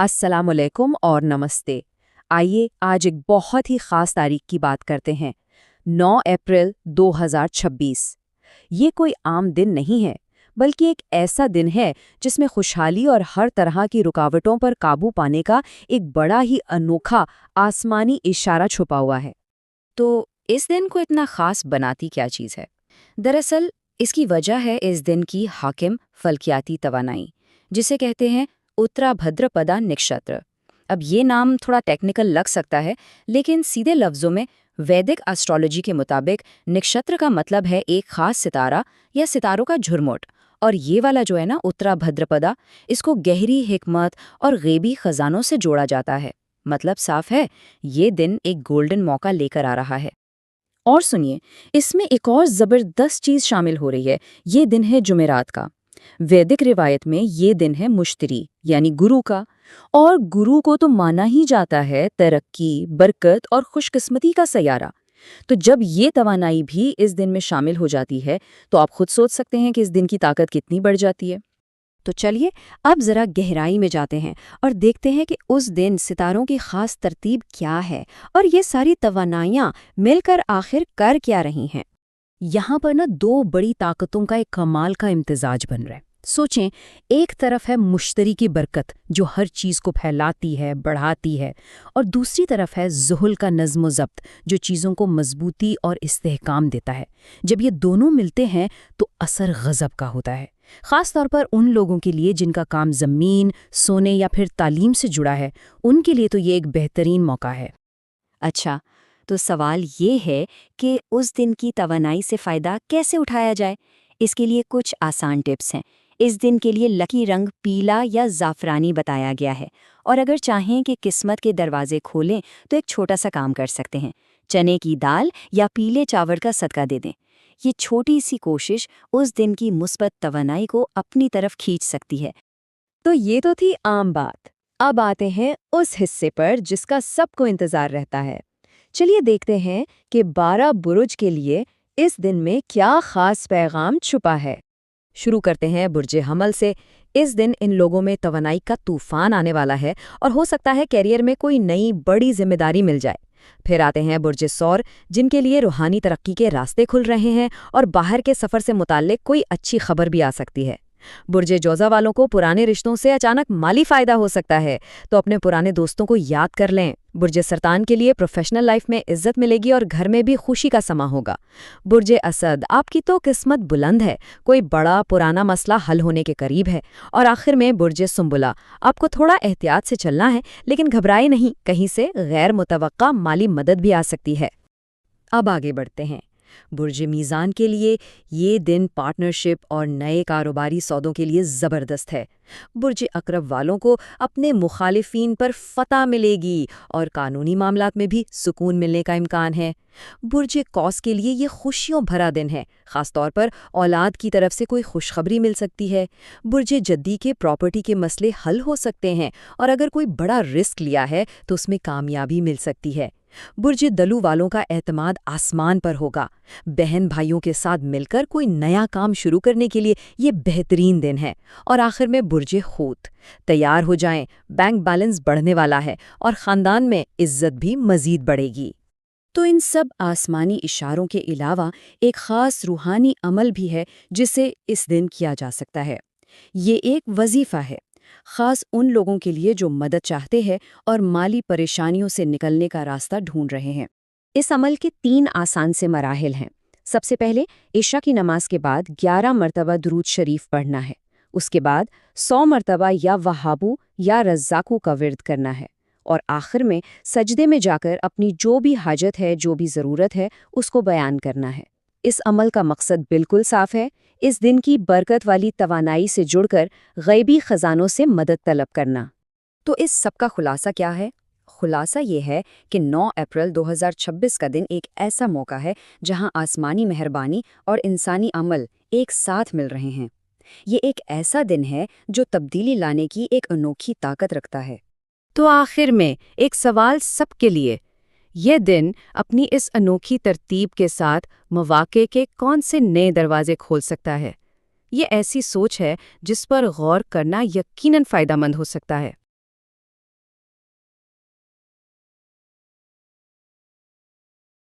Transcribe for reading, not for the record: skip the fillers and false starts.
अस्सलाम वालेकुम और नमस्ते। आइए आज एक बहुत ही ख़ास तारीख की बात करते हैं। 9 अप्रैल 2026। ये कोई आम दिन नहीं है, बल्कि एक ऐसा दिन है जिसमें खुशहाली और हर तरह की रुकावटों पर काबू पाने का एक बड़ा ही अनोखा आसमानी इशारा छुपा हुआ है। तो इस दिन को इतना खास बनाती क्या चीज़ है? दरअसल इसकी वजह है इस दिन की हाकिम फल्कियाती तवानाई, जिसे कहते हैं उत्तरा भद्रपदा नक्षत्र। अब ये नाम थोड़ा टेक्निकल लग सकता है, लेकिन सीधे लफ्ज़ों में वैदिक एस्ट्रोलॉजी के मुताबिक नक्षत्र का मतलब है एक खास सितारा या सितारों का झुरमुट। और ये वाला जो है ना उत्तरा भद्रपदा, इसको गहरी हिकमत और गैबी खजानों से जोड़ा जाता है। मतलब साफ है, ये दिन एक गोल्डन मौका लेकर आ रहा है। और सुनिए, इसमें एक और ज़बरदस्त चीज़ शामिल हो रही है। ये दिन है जुमेरात का। वैदिक रिवायत में ये दिन है मुश्तरी यानी गुरु का, और गुरु को तो माना ही जाता है तरक्की, बरकत और खुशकिस्मती का सयारा। तो जब ये तवानाई भी इस दिन में शामिल हो जाती है, तो आप खुद सोच सकते हैं कि इस दिन की ताकत कितनी बढ़ जाती है। तो चलिए अब ज़रा गहराई में जाते हैं और देखते हैं कि उस दिन सितारों की खास तरतीब क्या है और ये सारी तवानाइयाँ मिलकर आखिर कर क्या रही हैं। यहाँ पर ना दो बड़ी ताकतों का एक कमाल का इम्तिजाज बन रहा है। सोचें, एक तरफ है मुश्तरी की बरकत जो हर चीज़ को फैलाती है, बढ़ाती है, और दूसरी तरफ है ज़ुहुल का नज़्म व ज़ब्त जो चीज़ों को मजबूती और इस्तेहकाम देता है। जब ये दोनों मिलते हैं तो असर गज़ब का होता है, ख़ास तौर पर उन लोगों के लिए जिनका काम ज़मीन, सोने या फिर तालीम से जुड़ा है। उनके लिए तो ये एक बेहतरीन मौका है। अच्छा, तो सवाल ये है कि उस दिन की तवानाई से फ़ायदा कैसे उठाया जाए? इसके लिए कुछ आसान टिप्स हैं। इस दिन के लिए लकी रंग पीला या ज़ाफ़रानी बताया गया है, और अगर चाहें कि किस्मत के दरवाजे खोलें तो एक छोटा सा काम कर सकते हैं। चने की दाल या पीले चावल का सदका दे दें। ये छोटी सी कोशिश उस दिन की मुस्बत तवानाई को अपनी तरफ खींच सकती है। तो ये तो थी आम बात। अब आते हैं उस हिस्से पर जिसका सबको इंतज़ार रहता है। चलिए देखते हैं कि 12 बुरुज के लिए इस दिन में क्या खास पैगाम छुपा है। शुरू करते हैं बुर्जे हमल से। इस दिन इन लोगों में तवानाई का तूफान आने वाला है और हो सकता है कैरियर में कोई नई बड़ी जिम्मेदारी मिल जाए। फिर आते हैं बुर्जे सौर, जिनके लिए रूहानी तरक्की के रास्ते खुल रहे हैं और बाहर के सफ़र से मुताल्लिक कोई अच्छी खबर भी आ सकती है। बुर्जे जोजा वालों को पुराने रिश्तों से अचानक माली फायदा हो सकता है, तो अपने पुराने दोस्तों को याद कर लें। बुर्जे सरतान के लिए प्रोफेशनल लाइफ में इज्जत मिलेगी और घर में भी खुशी का समा होगा। बुर्जे असद, आपकी तो किस्मत बुलंद है, कोई बड़ा पुराना मसला हल होने के करीब है। और आखिर में बुर्जे सुंबुला, आपको थोड़ा एहतियात से चलना है, लेकिन घबराए नहीं, कहीं से गैर मुतवक्का माली मदद भी आ सकती है। अब आगे बढ़ते हैं। बुर्ज मीज़ान के लिए ये दिन पार्टनरशिप और नए कारोबारी सौदों के लिए ज़बरदस्त है। बुर्ज अकरब वालों को अपने मुखालिफिन पर फतह मिलेगी और कानूनी मामलात में भी सुकून मिलने का इम्कान है। बुर्ज कौस के लिए ये खुशियों भरा दिन है, ख़ासतौर पर औलाद की तरफ से कोई खुशखबरी मिल सकती है। बुर्ज जद्दी के प्रॉपर्टी के मसले हल हो सकते हैं, और अगर कोई बड़ा रिस्क लिया है तो उसमें कामयाबी मिल सकती है। बुर्ज दलू वालों का एतमाद आसमान पर होगा। बहन भाइयों के साथ मिलकर कोई नया काम शुरू करने के लिए ये बेहतरीन दिन है। और आखिर में बुर्ज खूत, तैयार हो जाएं, बैंक बैलेंस बढ़ने वाला है और ख़ानदान में इज्जत भी मज़ीद बढ़ेगी। तो इन सब आसमानी इशारों के अलावा एक ख़ास रूहानी अमल भी है जिसे इस दिन किया जा सकता है। ये एक वजीफ़ा है, ख़ास उन लोगों के लिए जो मदद चाहते हैं और माली परेशानियों से निकलने का रास्ता ढूंढ रहे हैं। इस अमल के 3 आसान से मराहिल हैं। सबसे पहले इशा की नमाज के बाद 11 मरतबा दुरूद शरीफ पढ़ना है। उसके बाद 100 मरतबा या वहाबू या रज़्ज़ाकू का विर्द करना है। और आखिर में सजदे में जाकर अपनी जो भी हाजत है, जो भी ज़रूरत है, उसको बयान करना है। इस अमल का मकसद बिल्कुल साफ है, इस दिन की बरकत वाली तवानाई से जुड़कर गैबी खजानों से मदद तलब करना। तो इस सब का खुलासा क्या है? खुलासा ये है कि 9 अप्रैल 2026 का दिन एक ऐसा मौका है जहां आसमानी मेहरबानी और इंसानी अमल एक साथ मिल रहे हैं। ये एक ऐसा दिन है जो तब्दीली लाने की एक अनोखी ताकत रखता है। तो आखिर में एक सवाल सबके लिए, ये दिन अपनी इस अनोखी तरतीब के साथ मौक़े के कौन से नए दरवाजे खोल सकता है? ये ऐसी सोच है जिस पर गौर करना यकीनन फ़ायदेमंद हो सकता है।